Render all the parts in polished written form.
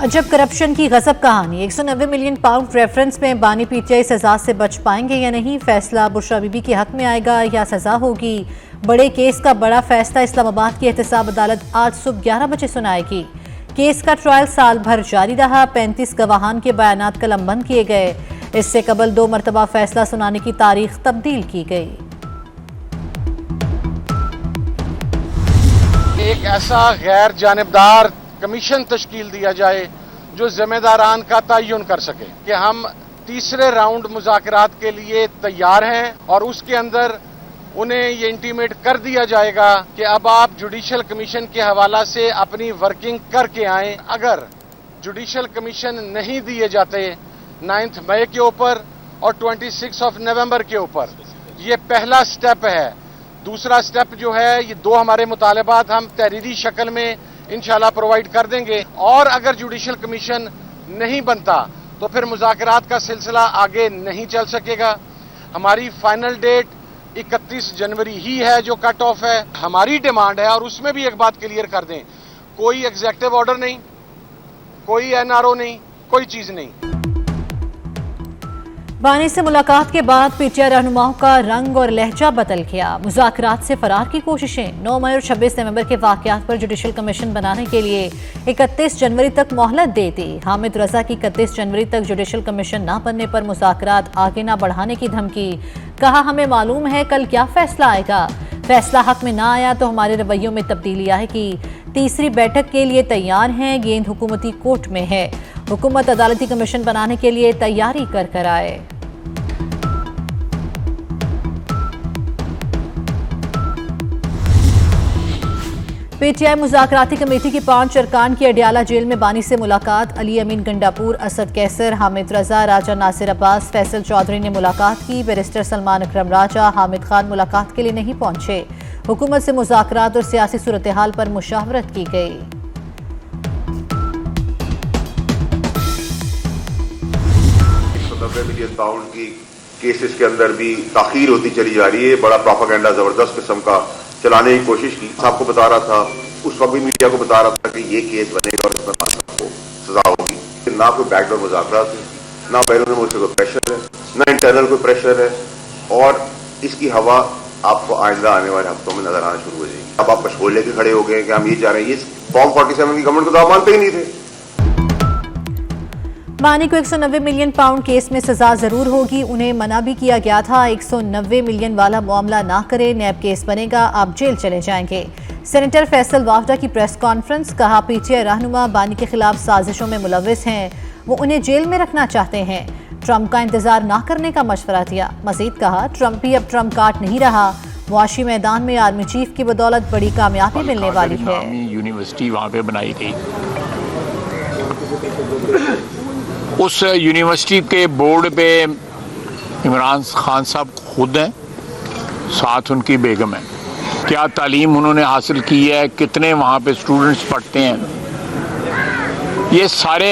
अजब करप्शन की गजब कहानी। 190 मिलियन पाउंड रेफरेंस में बानी पीटीआई सजा से बच पाएंगे या नहीं, फैसला बुशरा बीबी के हक में आएगा या सजा होगी। बड़े केस का बड़ा फैसला इस्लामाबाद की एहतसाब अदालत आज सुबह 11 बजे सुनाएगी। केस का ट्रायल साल भर जारी रहा। 35 गवाहान के बयानात कलमबंद किए गए। इससे कबल 2 मरतबा फैसला सुनाने की तारीख तब्दील की गई। एक ऐसा गैर जानिबदार कमीशन तश्कील दिया जाए जो जिम्मेदारान का तयन कर सके कि हम तीसरे राउंड मुज़ाकरात के लिए तैयार हैं और उसके अंदर उन्हें ये इंटीमेट कर दिया जाएगा कि अब आप जुडिशल कमीशन के हवाला से अपनी वर्किंग करके आएं। अगर जुडिशल कमीशन नहीं दिए जाते 9 मई के ऊपर और 26 नवंबर के ऊपर, ये पहला स्टेप है। दूसरा स्टेप जो है, ये 2 हमारे मुतालबात हम तहरीरी शक्ल में इंशाल्लाह प्रोवाइड कर देंगे और अगर जुडिशल कमीशन नहीं बनता तो फिर मुज़ाकरात का सिलसिला आगे नहीं चल सकेगा। हमारी फाइनल डेट 31 जनवरी ही है जो कट ऑफ है। हमारी डिमांड है और उसमें भी एक बात क्लियर कर दें, कोई एग्जीक्यूटिव ऑर्डर नहीं, कोई एनआरओ नहीं, कोई चीज नहीं। बानी से मुलाकात के बाद पीटीआई रहनुमाओं का रंग और लहजा बदल गया। मुज़ाकरात से फरार की कोशिशें। 9 मई और 26 नवंबर के वाकयात पर जुडिशल कमीशन बनाने के लिए 31 जनवरी तक मोहलत दे दी। हामिद रजा की 31 जनवरी तक जुडिशल कमीशन न बनने पर मुज़ाकरात आगे न बढ़ाने की धमकी। कहा, हमें मालूम है कल क्या फैसला आएगा। फैसला हक में ना आया तो हमारे रवैयों में तब्दीली आएगी। तीसरी बैठक के लिए तैयार हैं। गेंद हुकूमती कोर्ट में है। हुकूमत अदालती कमीशन बनाने के लिए तैयारी कर आए। पीटीआई मुज़ाकराती कमेटी की 5 अरकान की अडियाला जेल में बानी से मुलाकात। अली अमीन गंडापुर, असद कैसर, हामिद रजा, राजा नासिर अब्बास, फैसल चौधरी ने मुलाकात की। बैरिस्टर सलमान अकरम राजा, हामिद खान मुलाकात के लिए नहीं पहुंचे। हुकूमत से मुज़ाकरात और सियासी सूरत हाल पर मुशावरत की गई। 190 मिलियन पाउंड की केसेस के अंदर भी ताखीर होती चली जा रही है। बड़ा प्रोपेगेंडा जबरदस्त किस्म का चलाने की कोशिश की। आपको बता रहा था, उस वक्त भी मीडिया को बता रहा था कि ये केस बनेगा और इसमें आपको सजा होगी। ना कोई बैकडोर मुज़ाकरात है, ना बैरून मुल्क से कोई प्रेशर है, ना इंटरनल कोई प्रेशर है और इसकी हवा आपको आइंदा आने वाले हफ्तों में नजर आना शुरू हो जाएगी। अब आप कशकोल लेके खड़े हो गए कि हम ये चाह रहे हैं। ये फॉर्म 47 की गवर्नमेंट को तो आप मानते ही नहीं थे। बानी को 190 मिलियन पाउंड केस में सजा जरूर होगी। उन्हें मना भी किया गया था। 190 मिलियन वाला मामला ना करें, नैब केस बनेगा, आप जेल चले जाएंगे। सेनेटर फैसल वावडा की प्रेस कॉन्फ्रेंस। कहा, पीटीआई रहनुमा बानी के खिलाफ साजिशों में मुलविस हैं। वो उन्हें जेल में रखना चाहते हैं। ट्रंप का इंतजार ना करने का मशवरा दिया। मजीद कहा, ट्रंप ही अब ट्रंप कार्ड नहीं रहा। मुआशी मैदान में आर्मी चीफ की बदौलत बड़ी कामयाबी मिलने वाली है। यूनिवर्सिटी वहाँ पे बनाई गई। उस यूनिवर्सिटी के बोर्ड पे इमरान खान साहब खुद हैं, साथ उनकी बेगम है। क्या तालीम उन्होंने हासिल की है, कितने वहाँ पे स्टूडेंट्स पढ़ते हैं, ये सारे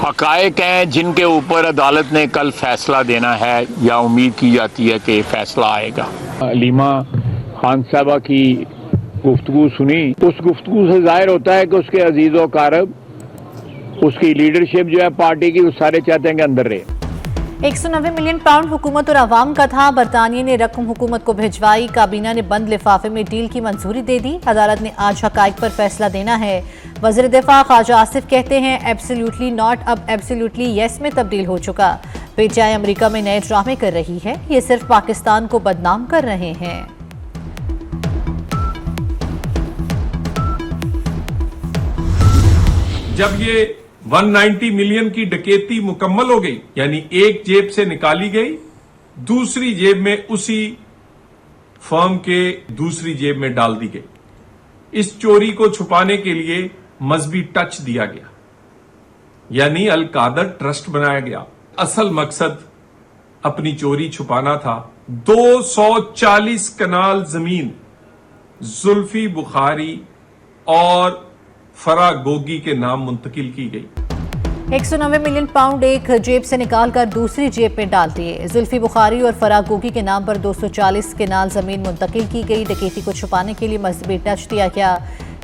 हकायक हैं जिनके ऊपर अदालत ने कल फैसला देना है या उम्मीद की जाती है कि फैसला आएगा। अलीमा खान साहबा की गुफ्तगू सुनी, उस गुफ्तगू से जाहिर होता है कि उसके अजीज़ व कारब, उसकी लीडरशिप जो है पार्टी की, वो सारे चाहते हैं कि अंदर रहे। 190 मिलियन पाउंड हुकूमत और अवाम का था। बरतानिया ने रकम हुकूमत को भिजवाई। काबीना ने बंद लिफाफे में डील की मंजूरी दे दी। अदालत ने आज हकाइक पर फैसला देना है। वज़ीर दिफा ख्वाजा आसिफ कहते हैं, एब्सोल्युटली नॉट अब एब्सोल्युटली यस में तब्दील हो चुका। पीटीआई अमेरिका में नए ड्रामे कर रही है। ये सिर्फ पाकिस्तान को बदनाम कर रहे हैं। जब ये 190 मिलियन की डकैती मुकम्मल हो गई, यानी एक जेब से निकाली गई, दूसरी जेब में उसी फर्म के दूसरी जेब में डाल दी गई। इस चोरी को छुपाने के लिए मजहबी टच दिया गया, यानी अल कादर ट्रस्ट बनाया गया। असल मकसद अपनी चोरी छुपाना था। 240 कनाल जमीन जुल्फी बुखारी और फरा गोगी के नाम मुंतकिल की गई। 190 मिलियन पाउंड एक जेब से निकालकर दूसरी जेब में डाल दिए। जुल्फी बुखारी और फरा गोगी के नाम पर 240 केनाल जमीन मुंतकिल की गई। डकैती को छुपाने के लिए मजहबी टच दिया गया।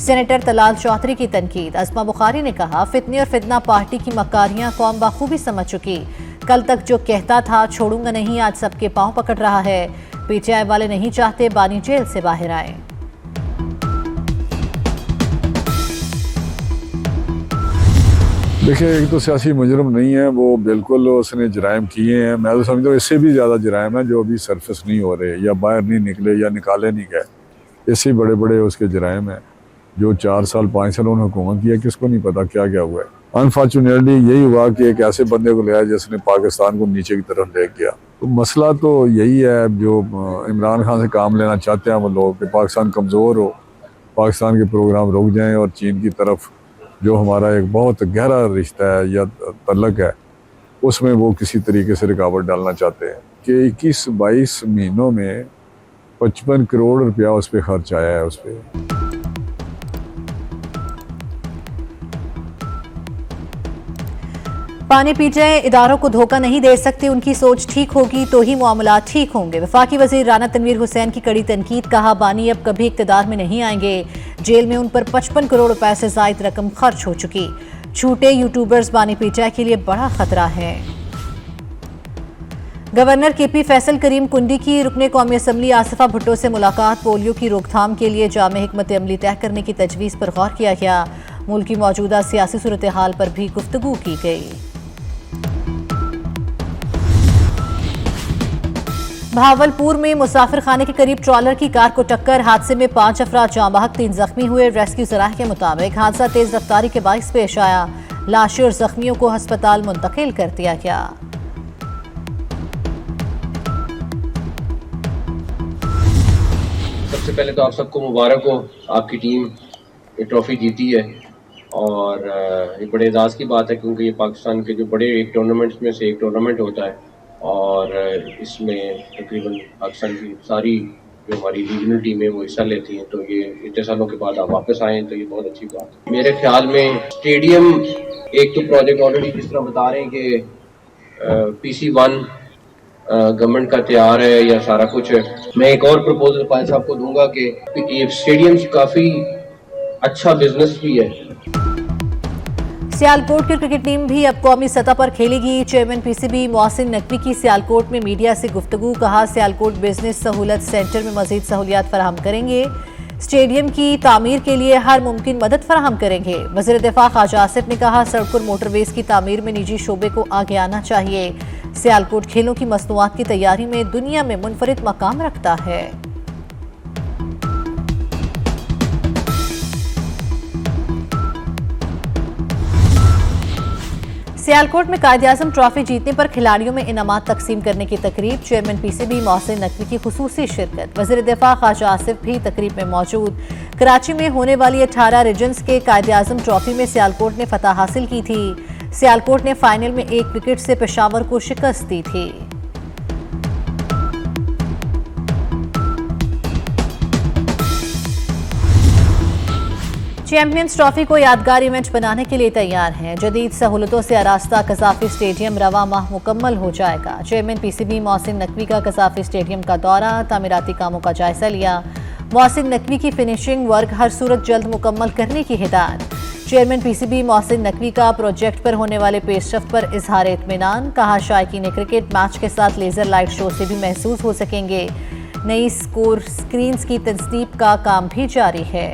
सेनेटर तलाल चौधरी की तनकीद। अस्मा बुखारी ने कहा, फितने और फितना पार्टी की मकारियां कौम बखूबी समझ चुकी। कल तक जो कहता था छोड़ूंगा नहीं, आज सबके पांव पकड़ रहा है। पीटीआई वाले नहीं चाहते बानी जेल से बाहर आए। देखिए, एक तो सियासी मुजरम नहीं है, वो बिल्कुल उसने जराइम किए हैं। मैं तो समझता हूँ इससे भी ज़्यादा जराइम है जो अभी सरफेस नहीं हो रहे या बाहर नहीं निकले या निकाले नहीं गए। इससे बड़े बड़े उसके जराइम हैं जो 4 साल 5 साल उन्होंने हुकूमत किया, किसको नहीं पता क्या क्या हुआ है। अनफॉर्चुनेटली यही हुआ कि एक ऐसे बंदे को लिया जिसने पाकिस्तान को नीचे की तरफ ले गया। तो मसला तो यही है, जो इमरान खान से काम लेना चाहते हैं वो लोग कि पाकिस्तान कमज़ोर हो, पाकिस्तान के प्रोग्राम रुक जाएँ और चीन की तरफ जो हमारा एक बहुत गहरा रिश्ता है या तल्लक है उसमें वो किसी तरीके से रुकावट डालना चाहते हैं। कि 21-22 महीनों में 55 करोड़ रुपया उस पर खर्च आया है। उस पर पानी पी जाए, इदारों को धोखा नहीं दे सकते, उनकी सोच ठीक होगी तो ही मामलात ठीक होंगे। वफाकी वजीर राना तनवीर हुसैन की कड़ी तनकीद। कहा, बानी अब कभी इक्तदार में नहीं आएंगे। जेल में उन पर 55 करोड़ रुपए से जायद रकम खर्च हो चुकी। झूठे यूट्यूबर्स बानी पीचाई के लिए बड़ा खतरा है। गवर्नर केपी फैसल करीम कुंडी की रुकने कौमी असम्बली आसिफा भुट्टो से मुलाकात। पोलियो की रोकथाम के लिए जामे हिकमत अमली तय करने की तजवीज़ पर गौर किया गया। मुल्क की मौजूदा सियासी सूरत हाल पर भी गुफ्तगू की गई। भावलपुर में मुसाफिर खाने के करीब ट्रॉलर की कार को टक्कर। हादसे में 5 अफराद जाँ बहक, 3 जख्मी हुए। रेस्क्यू सराह के मुताबिक हादसा तेज रफ्तारी के बाइस पेश आया। लाशें और जख्मियों को अस्पताल मुंतकिल कर दिया गया। सबसे पहले तो आप सबको मुबारक हो, आपकी टीम ये ट्रॉफी जीती है और ये बड़े एजाज़ की बात है क्योंकि ये पाकिस्तान के जो बड़े एक टूर्नामेंट्स में से एक टूर्नामेंट होता है और इसमें तकरीबन पाकिस्तान की सारी जो हमारी रीजनल टीमें वो हिस्सा लेती हैं। तो ये इतने सालों के बाद आप वापस आए हैं तो ये बहुत अच्छी बात है। मेरे ख्याल में स्टेडियम एक तो प्रोजेक्ट ऑलरेडी जिस तरह बता रहे हैं कि PC1 गवर्नमेंट का तैयार है या सारा कुछ है। मैं एक और प्रपोजल पायल साहब को दूंगा कि ये स्टेडियम काफ़ी अच्छा बिजनेस भी है। सियालकोट की क्रिकेट टीम भी अब कौमी सतह पर खेलेगी। चेयरमैन PCB मोहसिन नकवी की सियालकोट में मीडिया से गुफ्तगू। कहा, सियालकोट बिजनेस सहूलत सेंटर में मजीद सहूलियात फराहम करेंगे। स्टेडियम की तामीर के लिए हर मुमकिन मदद फराहम करेंगे। वज़ीर दिफा ख्वाजा आसिफ ने कहा, सड़क और मोटरवेज की तामीर में निजी शोबे को आगे आना चाहिए। सियालकोट खेलों की मसनूआत की तैयारी में दुनिया में मुनफरिद मकाम रखता है। सियालकोट में कायद-ए-आज़म ट्रॉफी जीतने पर खिलाड़ियों में इनामात तकसीम करने की तकरीब। चेयरमैन PCB मोहसिन नकवी की खुसूसी शिरकत। वज़ीर दिफा ख्वाजा आसिफ भी तकरीब में मौजूद। कराची में होने वाली 18 रीजन्स के कायद-ए-आज़म ट्रॉफी में सियालकोट ने फतह हासिल की थी। सियालकोट ने फाइनल में 1 विकेट से पेशावर को शिकस्त दी थी। चैंपियंस ट्रॉफी को यादगार इवेंट बनाने के लिए तैयार हैं। जदीद सहूलतों से आरास्ता कज़ाफी स्टेडियम रवा माह मुकम्मल हो जाएगा। चेयरमैन PCB मोहसिन नकवी का कज़ाफी स्टेडियम का दौरा, तामीराती कामों का जायजा लिया। मोहसिन नकवी की फिनिशिंग वर्क हर सूरत जल्द मुकम्मल करने की हिदायत। चेयरमैन PCB मोहसिन नकवी का प्रोजेक्ट पर होने वाले पेशरफ्त पर इजहार इत्मीनान। कहा, शायकीन क्रिकेट मैच के साथ लेजर लाइट शो से भी महसूस हो सकेंगे। नई स्कोर स्क्रीन्स की तस्दीक का काम भी जारी है।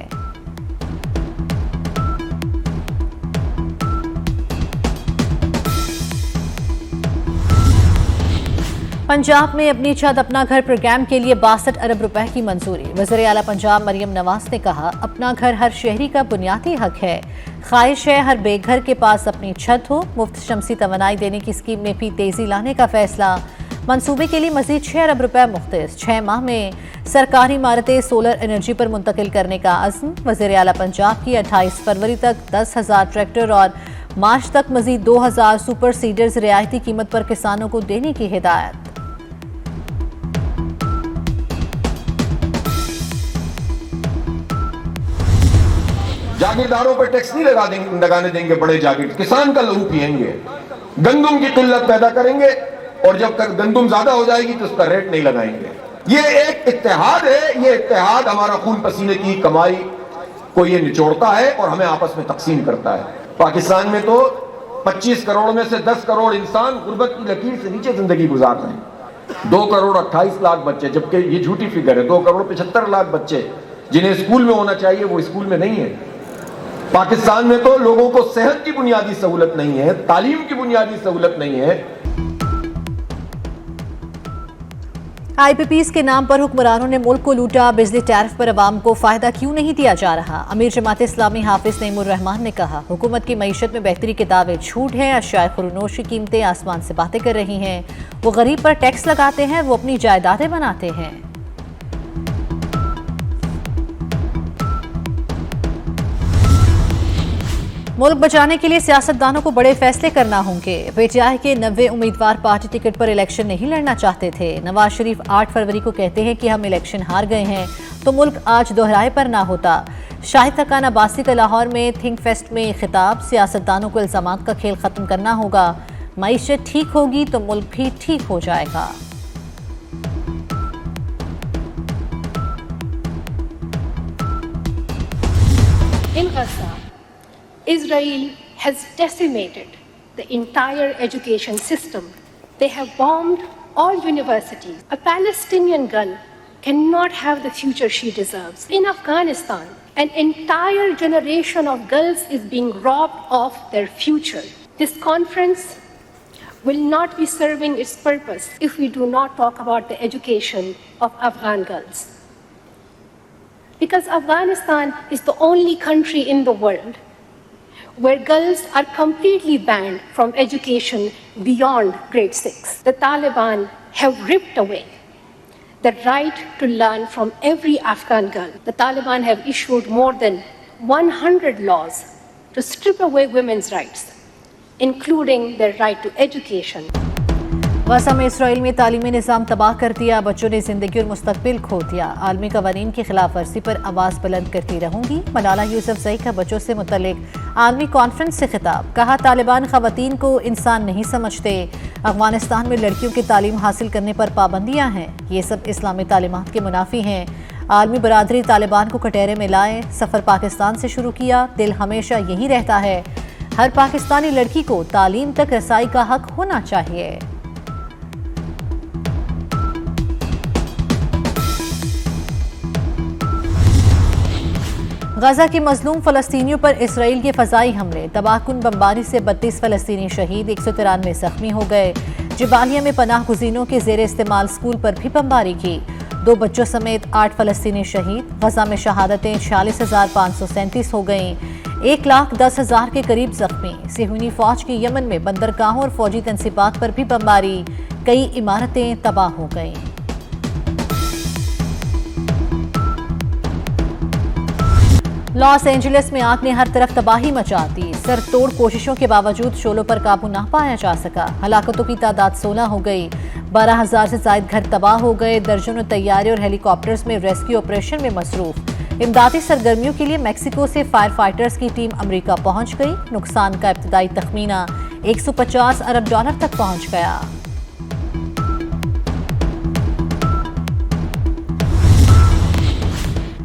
पंजाब में अपनी छत अपना घर प्रोग्राम के लिए 62 अरब रुपए की मंजूरी। वज़ीर आला पंजाब मरियम नवाज ने कहा, अपना घर हर शहरी का बुनियादी हक है। ख्वाहिश है हर बेघर के पास अपनी छत हो। मुफ्त शमसी तवानाई देने की स्कीम में भी तेजी लाने का फैसला। मंसूबे के लिए मजीद 6 अरब रुपए मुख्तस। 6 माह में सरकारी इमारतें सोलर एनर्जी पर मुंतकिल करने का अज़्म। वज़ीर आला पंजाब की 28 फरवरी तक 10,000 ट्रैक्टर और मार्च तक मजीद 2,000 सुपर सीडर्स रियायती कीमत पर किसानों को देने की हिदायत। जागीरदारों पर टैक्स नहीं लगाने देंगे बड़े जागीर, किसान का लहू पिएंगे। गंदुम की किल्लत पैदा करेंगे और जब तक गंदुम ज्यादा हो जाएगी तो उसका रेट नहीं लगाएंगे। ये एक इत्तेहाद है, ये इत्तेहाद हमारा खून पसीने की कमाई कोई ये निचोड़ता है और हमें आपस में तकसीम करता है। पाकिस्तान में तो 25 करोड़ में से 10 करोड़ इंसान गुर्बत की लकीर से नीचे जिंदगी गुजार रहे हैं। 2 करोड़ 28 लाख बच्चे, जबकि ये झूठी फिगर है, 2 करोड़ 75 लाख बच्चे जिन्हें स्कूल में होना चाहिए वो स्कूल में नहीं है। पाकिस्तान में तो लोगों को सेहत की बुनियादी सहूलत नहीं है, तालीम की बुनियादी सहूलत नहीं है। आईपीपीज के नाम पर हुक्मरानों ने मुल्क को लूटा, बिजली टैरिफ पर अवाम को फायदा क्यों नहीं दिया जा रहा? अमीर जमात इस्लामी हाफिज नईमुर रहमान ने कहा, हुकूमत की मईशत में बेहतरी के दावे झूठ हैं। अशियाए खुरनोश की कीमतें आसमान से बातें कर रही हैं। वो गरीब पर टैक्स लगाते हैं, वो अपनी जायदादें बनाते हैं। मुल्क बचाने के लिए सियासतदानों को बड़े फैसले करना होंगे। पीटीआई के 90 उम्मीदवार पार्टी टिकट पर इलेक्शन नहीं लड़ना चाहते थे। नवाज शरीफ 8 फरवरी को कहते हैं कि हम इलेक्शन हार गए हैं, तो मुल्क आज दोहराए पर ना होता। शाहिद हक्कान अब्बासी का लाहौर में थिंक फेस्ट में खिताब, सियासतदानों को इल्जामात का खेल खत्म करना होगा। मईशत ठीक होगी तो मुल्क भी ठीक हो जाएगा। In Gaza, Israel has decimated the entire education system. They have bombed all universities. A Palestinian girl cannot have the future she deserves. In Afghanistan, an entire generation of girls is being robbed of their future. This conference will not be serving its purpose if we do not talk about the education of Afghan girls. Because Afghanistan is the only country in the world where girls are completely banned from education beyond grade 6. The Taliban have ripped away the right to learn from every Afghan girl. The Taliban have issued more than 100 laws to strip away women's rights, including their right to education. गज़ा में Israel में तालीमी निज़ाम तबाह कर दिया, बच्चों ने जिंदगी और मुस्तकबिल खो दिया। आलमी कवानीन की खिलाफ वर्जी पर आवाज़ बुलंद करती रहूंगी। मलाला यूसुफज़ई का बच्चों से मुतल्लिक आलमी कॉन्फ्रेंस से खिताब, कहा तालिबान ख़वातीन को इंसान नहीं समझते। अफगानिस्तान में लड़कियों की तालीम हासिल करने पर पाबंदियाँ हैं, ये सब इस्लामी तालीमात के मुनाफी हैं। आलमी बरादरी तालिबान को कटहरे में लाए, सफ़र पाकिस्तान से शुरू किया, दिल हमेशा यही रहता है, हर पाकिस्तानी लड़की को तालीम तक रसाई का हक होना चाहिए। गजा की मजलूम फ़लस्तीनियों पर इसराइल के फ़ज़ाई हमले, तबाहकुन बमबारी से 32 फ़लस्तीनी शहीद, 193 ज़ख्मी हो गए। जिबालिया में पनाह गुज़ीनों के ज़ेर इस्तेमाल स्कूल पर भी बमबारी की, 2 बच्चों समेत 8 फ़लस्तीनी शहीद। गजा में शहादतें 46,537 हो गईं, 1,10,000 के करीब ज़ख्मी। सिहूनी फ़ौज की यमन में बंदरगाहों और फ़ौजी तनसीबात पर भी बमबारी, कई इमारतें तबाह हो गईं। लॉस एंजलिस में आग ने हर तरफ तबाही मचा दी, सर तोड़ कोशिशों के बावजूद शोलों पर काबू ना पाया जा सका। हलाकतों की तादाद 16 हो गई, 12,000 से ज्यादा घर तबाह हो गए। दर्जनों तैयारे और हेलीकॉप्टर्स में रेस्क्यू ऑपरेशन में मसरूफ। इमदादी सरगर्मियों के लिए मैक्सिको से फायर फाइटर्स की टीम अमेरिका पहुंच गई। नुकसान का इब्तदाई तखमीना $150 अरब तक पहुंच गया।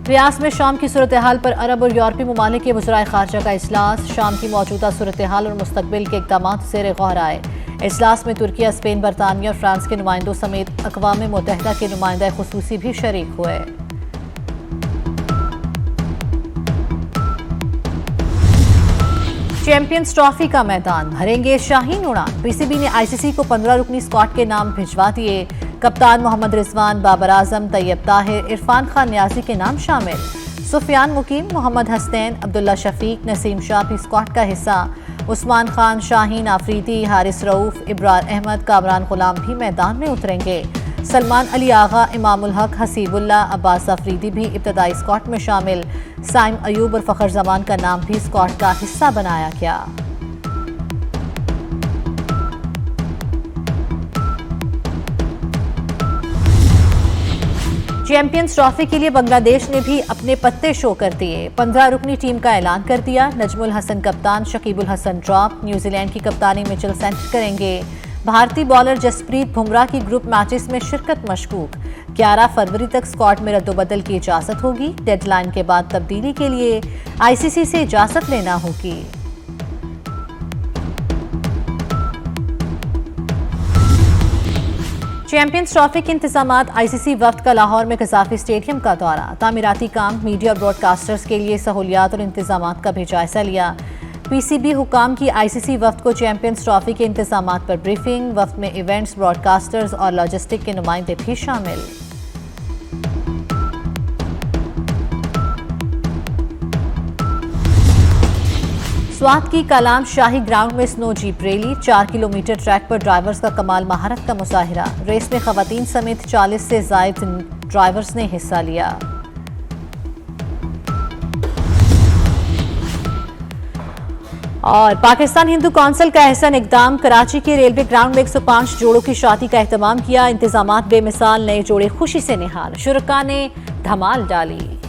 रियास में शाम की सूरत हाल पर अरब और यूरोपीय ममालिक के वज़राए ख़ारजा का इजलास, शाम की मौजूदा सूरत हाल और मुस्तकबिल के इक़दाम ज़ेर गौर आए। इजलास में तुर्किया, स्पेन, बरतानिया और फ्रांस के नुमाइंदों समेत अक़वाम मुत्तहिदा के नुमाइंदा ख़ुसूसी भी शरीक हुए। चैंपियंस ट्रॉफी का मैदान भरेंगे शाहीन उड़ान, पीसीबी ने आईसीसी को 15 रुकनी स्क्वाड के नाम भिजवा दिए। कप्तान मोहम्मद रिजवान, बाबर आजम, तैयब ताहिर, इरफान खान न्याजी के नाम शामिल। सुफियान मुकीम, मोहम्मद हसनैन, अब्दुल्ला शफीक, नसीम शाह भी स्क्वाड का हिस्सा। उस्मान खान, शाहीन आफरीदी, हारिस रऊफ, इब्रार अहमद, कामरान गुलाम भी मैदान में उतरेंगे। सलमान अली आगा, इमामुल हक, हसीबुल्ला, अब्बास अफरीदी भी इब्तदाई स्क्वाड में शामिल। साइम अयूब और फ़खर जमान का नाम भी स्क्वाड का हिस्सा बनाया गया। चैंपियंस ट्रॉफी के लिए बांग्लादेश ने भी अपने पत्ते शो कर दिए। 15 रुकनी टीम का ऐलान कर दिया। नजमुल हसन कप्तान, शकीबुल हसन ड्रॉप, न्यूजीलैंड की कप्तानी मिचेल सेंटर करेंगे। भारतीय बॉलर जसप्रीत बुमराह की ग्रुप मैचेस में शिरकत मशकूक। 11 फरवरी तक स्क्वाड में रद्दोबदल की इजाजत होगी। डेडलाइन के बाद तब्दीली के लिए आईसीसी से इजाजत लेना होगी। चैंपियंस ट्रॉफी के इंतजामात। आईसीसी वफ्द का लाहौर में कज़ाफी स्टेडियम का दौरा। तामीराती काम, मीडिया, ब्रॉडकास्टर्स के लिए सहूलियात और इंतजामात का भी जायजा लिया। पीसीबी हुकाम की आईसीसी वफ्द को चैंपियंस ट्रॉफी के इंतजामात पर ब्रीफिंग। वफ्द में इवेंट्स, ब्रॉडकास्टर्स और लॉजिस्टिक के नुमाइंदे भी शामिल। स्वात की कलाम शाही ग्राउंड में snow jeep rally. 4 kilometre track पर ड्राइवर्स का कमाल महारत का मुजाहिरा। रेस में खवातीन समेत 40 से ज़ायद ड्राइवर्स ने हिस्सा लिया। और पाकिस्तान हिंदू कौंसिल का अहसन इकदाम। कराची के रेलवे ग्राउंड में 105 जोड़ों की शादी का एहतमाम किया। इंतजामात बेमिसाल, नए जोड़े खुशी से निहाल। शुरका ने धमाल डाली।